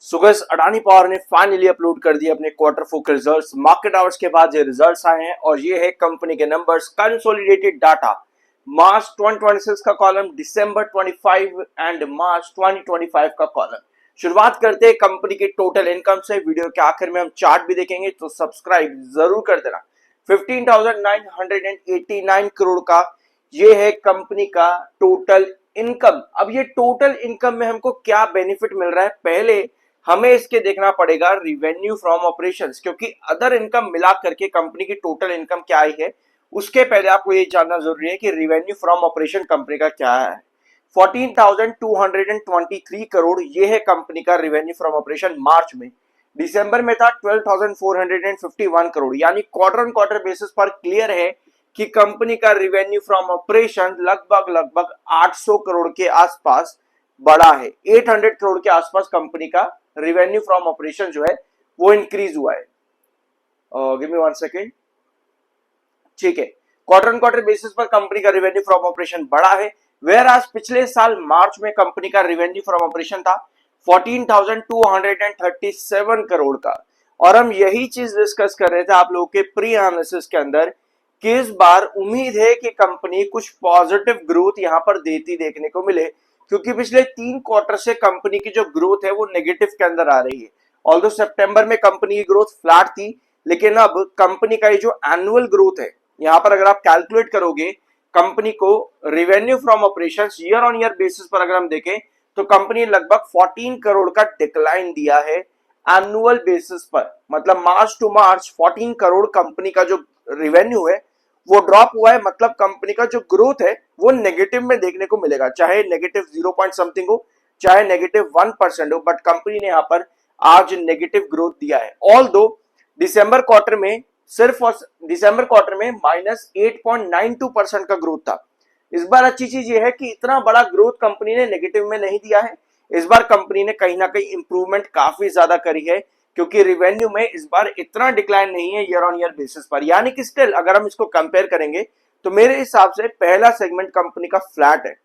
सुगस Adani power ने finally upload कर दिए अपने क्वार्टर फोर के रिजल्ट्स। मार्केट आवर्स के बाद ये रिजल्ट्स आए हैं और ये है कंपनी के नंबर्स, कंसोलिडेटेड डाटा, मार्च 2026 का कॉलम, दिसंबर 25 एंड मार्च 2025 का कॉलम। शुरुआत करते हैं कंपनी के टोटल इनकम से। वीडियो के आखिर में हम चार्ट भी देखेंगे, तो सब्सक्राइब जरूर कर देना। 15,989 करोड़ का ये है कंपनी का टोटल इनकम। अब ये टोटल इनकम में हमको क्या बेनिफिट मिल रहा है, पहले हमें इसके देखना पड़ेगा रिवेन्यू फ्रॉम ऑपरेशंस, क्योंकि अदर इनकम मिला करके कंपनी की टोटल इनकम क्या आई है उसके पहले आपको ये जानना जरूरी है कि रिवेन्यू फ्रॉम ऑपरेशन कंपनी का क्या है। 14,223 करोड़ ये है कंपनी का रिवेन्यू फ्रॉम ऑपरेशन मार्च में। दिसंबर में था 12,451 करोड़, यानी क्वार्टर ऑन क्वार्टर बेसिस पर क्लियर है कि कंपनी का रिवेन्यू फ्रॉम ऑपरेशन लगभग 800 करोड़ के आसपास बढ़ा है। 800 करोड़ के आसपास कंपनी का रिवेन्यू फ्रॉम ऑपरेशन जो है वो इंक्रीज हुआ है। Give me 1 second. ठीक है, क्वार्टर ऑन क्वार्टर बेसिस पर कंपनी का रिवेन्यू फ्रॉम ऑपरेशन बढ़ा है। वेयर आज पिछले साल मार्च में कंपनी का रिवेन्यू फ्रॉम ऑपरेशन था 14,237 करोड़ का। और हम यही चीज डिस्कस कर रहे थे आप लोगों के प्री एनालिसिस के अंदर कि इस बार उम्मीद है कि कंपनी कुछ पॉजिटिव ग्रोथ यहां पर देती देखने को मिले, क्योंकि पिछले 3 क्वार्टर से कंपनी की जो ग्रोथ है वो नेगेटिव के अंदर आ रही है। ऑल्दो सितंबर में कंपनी की ग्रोथ फ्लैट थी, लेकिन अब कंपनी का ये जो एनुअल ग्रोथ है, यहां पर अगर आप कैलकुलेट करोगे कंपनी को revenue from operations year on year basis पर अगर हम देखें तो कंपनी लगभग 14 करोड़ का डिक्लाइन दिया है एनुअल बेसिस पर। मतलब मार्च टू मार्च 14 करोड़ कंपनी का जो रिवेन्यू है वो ड्रॉप हुआ है। मतलब कंपनी का जो ग्रोथ है वो नेगेटिव में देखने को मिलेगा, चाहे नेगेटिव 0 पॉइंट समथिंग हो, चाहे नेगेटिव 1% हो, बट कंपनी ने यहां पर आज नेगेटिव ग्रोथ दिया है। ऑल दो दिसंबर क्वार्टर में -8.92% का ग्रोथ था। इस बार अच्छी चीज ये है कि इतना बड़ा ग्रोथ कंपनी ने नेगेटिव में नहीं दिया है। इस बार कंपनी ने कहीं ना कहीं इंप्रूवमेंट काफी ज्यादा करी है, क्योंकि रिवेन्यू में इस बार इतना डिक्लाइन नहीं है ईयर ऑन ईयर बेसिस पर। यानी कि स्टिल अगर हम इसको कंपेयर करेंगे तो मेरे हिसाब से पहला सेगमेंट कंपनी का फ्लैट है।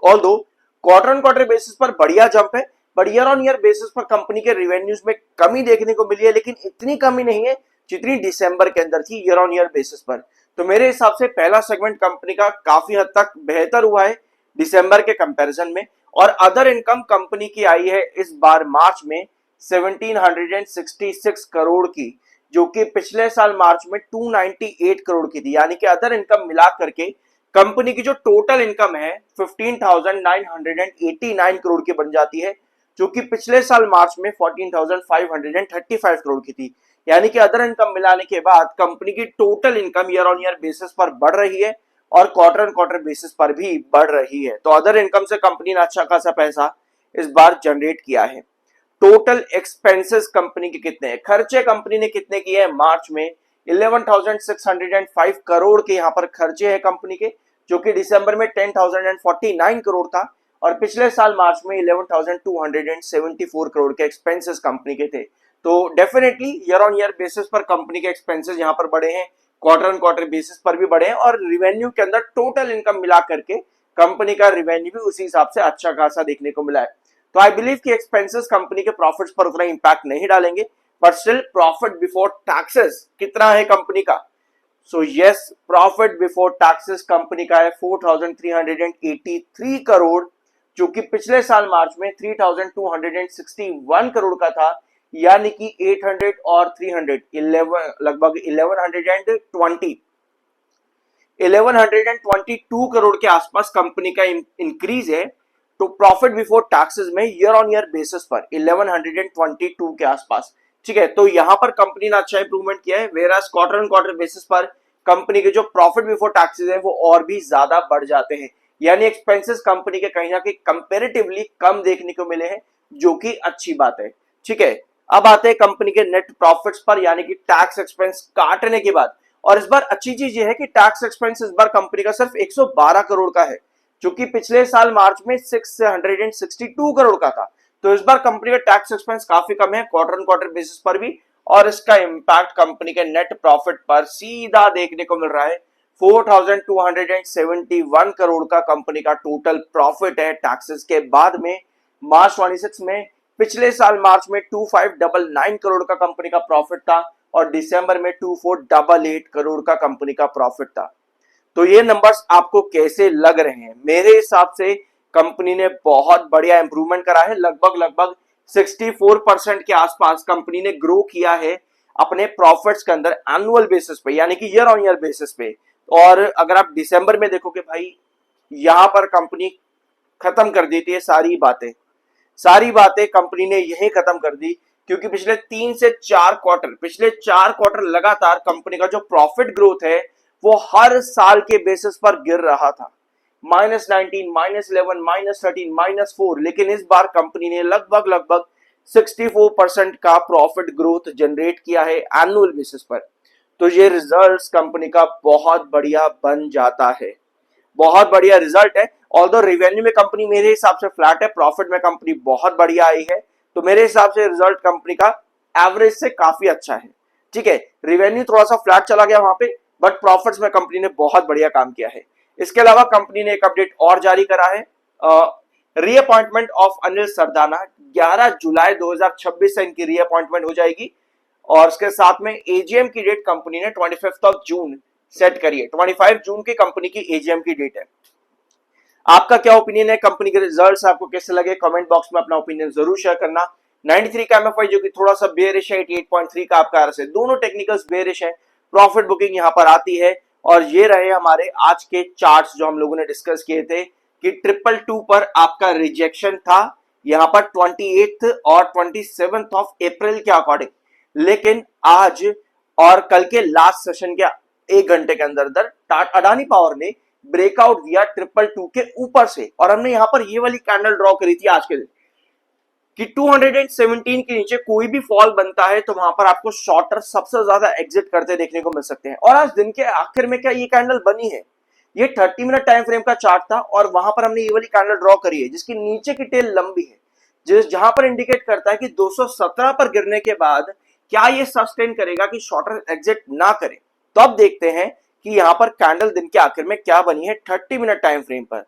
Although quarter on quarter basis पर बढ़िया जंप है, but year on year basis पर कंपनी के रिवेन्यूज में कमी देखने को मिली है, लेकिन इतनी कमी नहीं है जितनी दिसंबर के अंदर थी ईयर ऑन ईयर बेसिस पर। तो मेरे हिसाब से पहला सेगमेंट कंपनी का काफी हद तक बेहतर हुआ है दिसंबर के कंपैरिजन में। और अदर इनकम कंपनी की आई है इस बार मार्च में 1766 करोड़ की, जो कि पिछले साल मार्च में 298 करोड़ की थी। यानी कि अदर इनकम मिला करके कंपनी की जो टोटल इनकम है 15,989 करोड़ की बन जाती है, जो कि पिछले साल मार्च में 14,535 करोड़ की थी। यानी कि अदर इनकम मिलाने के बाद कंपनी की total income year on year basis पर बढ़ रही है और क्वार्टर ऑन क्वार्टर बेसिस पर भी बढ़ रही है। तो अदर इनकम से कंपनी ने अच्छा खासा पैसा इस बार जनरेट किया है। टोटल एक्सपेंसेस कंपनी के कितने हैं, खर्चे कंपनी ने कितने किए हैं मार्च में 11,605 करोड़ के यहाँ पर खर्चे हैं कंपनी के, जो कि दिसंबर में 10,049 करोड़ था। और पिछले साल मार्च में 11,274 करोड़ के एक्सपेंसेस कंपनी के थे। तो definitely year on year basis पर कंपनी के एक्सपेंसेस यहाँ पर बढ़े हैं, क्वार्टर ऑन क्वार्टर बेसिस पर भी बढ़े हैं, और रिवेन्यू के अंदर टोटल इनकम मिला करके कंपनी का रिवेन्यू भी उसी हिसाब से अच्छा खासा देखने को मिला है। तो आई बिलीव कि एक्सपेंसेस कंपनी के प्रॉफिट्स पर उतना इंपैक्ट नहीं डालेंगे, but still profit before taxes कितना है कंपनी का। So yes, profit before taxes company का है 4,383 करोड़, जो कि पिछले साल मार्च में 3,261 करोड़ का था। यानी कि 800 और 300 लगभग 1122 करोड़ के आसपास कंपनी का इंक्रीज है। तो प्रॉफिट बिफोर टैक्सेस में ईयर ऑन ईयर बेसिस पर 1122 के आसपास। ठीक है, तो यहां पर कंपनी ने अच्छा इंप्रूवमेंट किया है। Whereas quarter on quarter basis पर कंपनी के जो प्रॉफिट बिफोर टैक्सेस है वो और भी ज्यादा बढ़ जाते हैं। यानी एक्सपेंसेस कंपनी के कहीं ना कहीं कंपेरेटिवली कम देखने को मिले हैं, जो कि अच्छी बात है। ठीक है, अब आते हैं कंपनी के नेट प्रॉफिट्स पर, यानी कि टैक्स एक्सपेंस काटने के बाद। और इस बार अच्छी चीज ये है कि टैक्स एक्सपेंस इस बार कंपनी का सिर्फ 112 करोड़ का है, जो कि पिछले साल मार्च में 662 करोड़ का था। तो इस बार कंपनी का टैक्स एक्सपेंस काफी कम है क्वार्टर ऑन क्वार्टर बेसिस पर भी, और इसका इंपैक्ट कंपनी के नेट प्रॉफिट पर सीधा देखने को मिल रहा है। 4,271 करोड़ का कंपनी का टोटल प्रॉफिट है टैक्सेस के बाद में मार्च 26 में। पिछले साल मार्च में 2599 करोड़ का कंपनी का प्रॉफिट था और दिसंबर में 2488 करोड़ का कंपनी का प्रॉफिट था। तो ये नंबर्स आपको कैसे लग रहे हैं? मेरे हिसाब से कंपनी ने बहुत बढ़िया इंप्रूवमेंट करा है। लगभग 64% के आसपास कंपनी ने ग्रो किया है अपने प्रॉफिट्स के अंदर एनुअल बेसिस पे, यानी कि ईयर ऑन ईयर बेसिस पे। और अगर आप दिसंबर में देखोगे भाई, यहां पर कंपनी खत्म कर देती है सारी बातें कंपनी ने यही खत्म कर दी, क्योंकि पिछले 4 क्वार्टर लगातार कंपनी का जो प्रॉफिट ग्रोथ है वो हर साल के बेसिस पर गिर रहा था, -19, -11, -13, -4। लेकिन इस बार कंपनी ने लगभग 64% का प्रॉफिट ग्रोथ जनरेट किया है एनुअल बेसिस पर। तो ये रिजल्ट्स कंपनी का बहुत बढ़िया बन जाता है, बहुत बढ़िया रिजल्ट है। ऑल्दो रेवेन्यू में कंपनी मेरे हिसाब से फ्लैट है, प्रॉफिट में कंपनी बहुत बढ़िया आई है। तो मेरे हिसाब से रिजल्ट कंपनी का एवरेज से काफी अच्छा है। ठीक है, रेवेन्यू थोड़ा सा फ्लैट चला गया वहां पे, बट प्रॉफिट्स में कंपनी ने बहुत बढ़िया काम किया है। इसके अलावा कंपनी ने एक अपडेट और जारी करा है, रीअपॉइंटमेंट ऑफ अनिल सरदाना। 11 जुलाई 2026 से इनकी रीअपॉइंटमेंट हो जाएगी और इसके साथ में एजीएम की डेट कंपनी ने 25 जून सेट करी है। 25 जून की कंपनी की एजीएम की डेट है। आपका क्या ओपिनियन है कंपनी के रिजल्ट्स आपको कैसे लगे? कमेंट बॉक्स में अपना ओपिनियन जरूर शेयर करना। 93 का एमएफआई जो कि थोड़ा सा बेरिश है, 88.3 का आपका आरएसआई, दोनों टेक्निकल्स बेरिश है। प्रॉफिट बुकिंग यहां पर आती है। और ये रहे हमारे आज के चार्ट्स जो हम लोगों ने डिस्कस किए थे कि 222 पर आपका रिजेक्शन था यहां पर 28 और 27 ऑफ अप्रैल के अकॉर्डिंग, लेकिन आज और कल के लास्ट सेशन के 1 घंटे के अंदर अडानी पावर ने ब्रेकआउट दिया 222 के ऊपर से। और हमने यहां पर ये वाली कैंडल ड्रॉ करी थी आज के दिन कि 217 के नीचे कोई भी फॉल बनता है तो वहां पर आपको शॉर्टर सबसे ज्यादा एग्जिट करते देखने को मिल सकते हैं। और आज दिन के आखिर में क्या ये कैंडल बनी है? ये 30 मिनट टाइम फ्रेम का चार्ट था और वहां पर हमने ये वाली कैंडल ड्रॉ करी है जिसकी नीचे की टेल लंबी है, जहां पर इंडिकेट करता है कि 217 पर गिरने के बाद क्या ये सस्टेन करेगा कि शॉर्टर एग्जिट ना करे। तो अब देखते हैं कि यहां पर कैंडल दिन के आखिर में क्या बनी है 30 मिनट टाइम फ्रेम पर।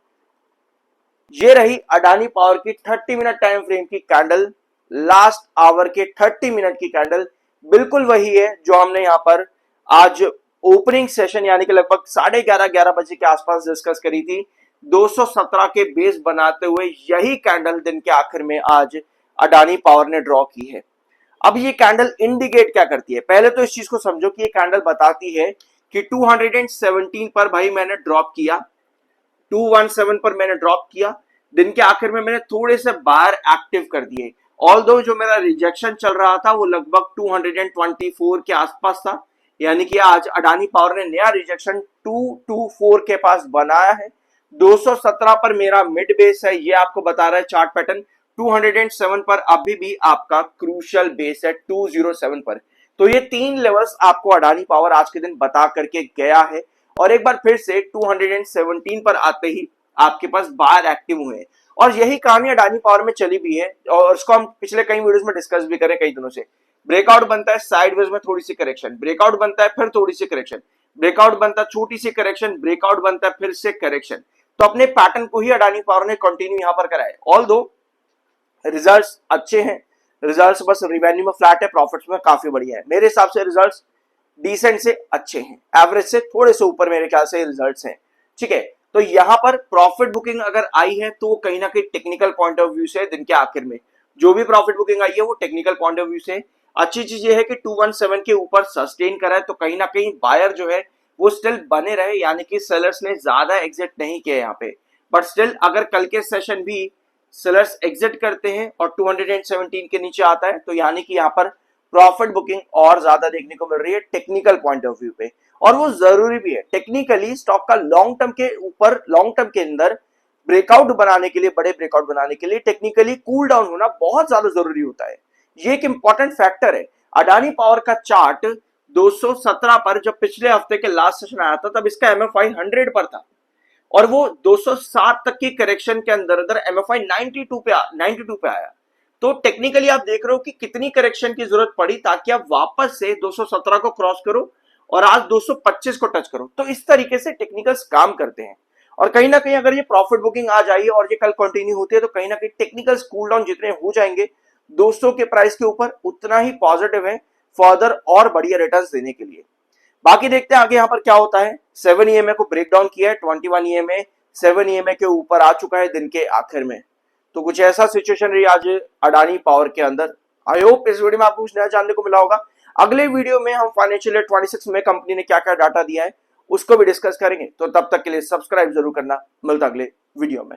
ये रही अडानी पावर की 30 मिनट टाइम फ्रेम की कैंडल, लास्ट आवर के 30 मिनट की कैंडल बिल्कुल वही है जो हमने यहां पर आज ओपनिंग सेशन यानी कि लगभग 11:30 बजे के आसपास डिस्कस करी थी। 217 के बेस बनाते हुए यही कैंडल दिन के आखिर में आज अडानी पावर ने ड्रॉ की है। अब ये कैंडल इंडिकेट क्या करती है? पहले तो इस चीज को समझो कि ये कैंडल बताती है कि 217 पर भाई मैंने ड्रॉप किया, 217 पर मैंने ड्रॉप किया, दिन के आखिर में मैंने थोड़े से बायर एक्टिव कर दिए। ऑल्दो जो मेरा रिजेक्शन चल रहा था वो लगभग 224 के आसपास था, यानी कि आज अडानी पावर ने नया रिजेक्शन 224 के पास बनाया है। 217 पर मेरा मिड बेस है, ये आपको बता रहा है चार्ट पैटर्न। 207 पर अभी भी आपका क्रूशियल बेस है 207 पर। तो ये 3 लेवल्स आपको अडानी पावर आज के दिन बता करके गया है और एक बार फिर से 217 पर आते ही आपके पास बायर एक्टिव हुए हैं। और यही कहानी अडानी पावर में चली भी है और उसको हम पिछले कई वीडियोस में डिस्कस भी करें कई दिनों से। ब्रेकआउट बनता है साइडवेज में थोड़ी सी करेक्शन, ब्रेकआउट बनता है फिर थोड़ी सी करेक्शन, ब्रेकआउट बनता है छोटी सी करेक्शन, ब्रेकआउट बनता है फिर से करेक्शन। तो अपने पैटर्न को ही अडानी पावर ने कंटिन्यू यहां पर करा है। ऑल्दो रिजल्ट्स अच्छे हैं, रिजल्ट्स बस रिवेन्यू में फ्लैट है, प्रॉफिट्स में काफी बढ़िया है। मेरे हिसाब से रिजल्ट्स डिसेंट से अच्छे हैं, एवरेज से थोड़े से ऊपर मेरे ख्याल से रिजल्ट्स हैं। ठीक है, तो यहां पर प्रॉफिट बुकिंग अगर आई है तो कहीं ना कहीं टेक्निकल पॉइंट ऑफ व्यू से दिन के आखिर में जो भी प्रॉफिट बुकिंग आई है वो टेक्निकल पॉइंट ऑफ व्यू से अच्छी चीज ये है कि 217 के ऊपर सस्टेन करा है, तो कहीं ना कहीं बायर जो है वो स्टिल बने रहे, यानी कि सेलर्स ने ज्यादा एग्जिट नहीं किया यहाँ पे। बट स्टिल अगर कल के सेशन भी सेलर्स एग्जिट करते हैं और 217 के नीचे आता है तो यानी कि यहाँ पर प्रॉफिट बुकिंग और ज्यादा देखने को मिल रही है टेक्निकल पॉइंट ऑफ व्यू पे। और वो जरूरी भी है, टेक्निकली स्टॉक का लॉन्ग टर्म के ऊपर, लॉन्ग टर्म के अंदर ब्रेकआउट बनाने के लिए, बड़े ब्रेकआउट बनाने के लिए टेक्निकली कूल डाउन होना बहुत ज्यादा जरूरी होता है। ये एक इंपॉर्टेंट फैक्टर है। अडानी पावर का चार्ट 217 पर जब पिछले हफ्ते के लास्ट सेशन आया था तब इसका एमएफआई 100 पर था और वो 207 तक की करेक्शन के अंदर एमएफआई 92 पे आया। तो टेक्निकली आप देख रहे हो कि कितनी करेक्शन की जरूरत पड़ी ताकि आप वापस से 217 को क्रॉस करो और आज 225 को टच करो। तो इस तरीके से टेक्निकल्स काम करते हैं और कहीं ना कहीं अगर ये प्रॉफिट बुकिंग आ जाए और ये कल कंटिन्यू होती है तो कहीं ना कहीं टेक्निकल्स कूल डाउन जितने हो जाएंगे 200 के प्राइस के ऊपर उतना ही पॉजिटिव है फर्दर और बढ़िया रिटर्न्स देने के लिए। बाकी देखते हैं आगे यहाँ पर क्या होता है। 7 EMA को ब्रेक डाउन किया है, 21 EMA 7 EMA के ऊपर आ चुका है दिन के आखिर में। तो कुछ ऐसा सिचुएशन रही आज अडानी पावर के अंदर। आई होप इस वीडियो में आपको कुछ नया जानने को मिला होगा। अगले वीडियो में हम फाइनेंशियल ईयर 26 में कंपनी ने क्या क्या डाटा दिया है उसको भी डिस्कस करेंगे। तो तब तक के लिए सब्सक्राइब जरूर करना। मिलता अगले वीडियो में।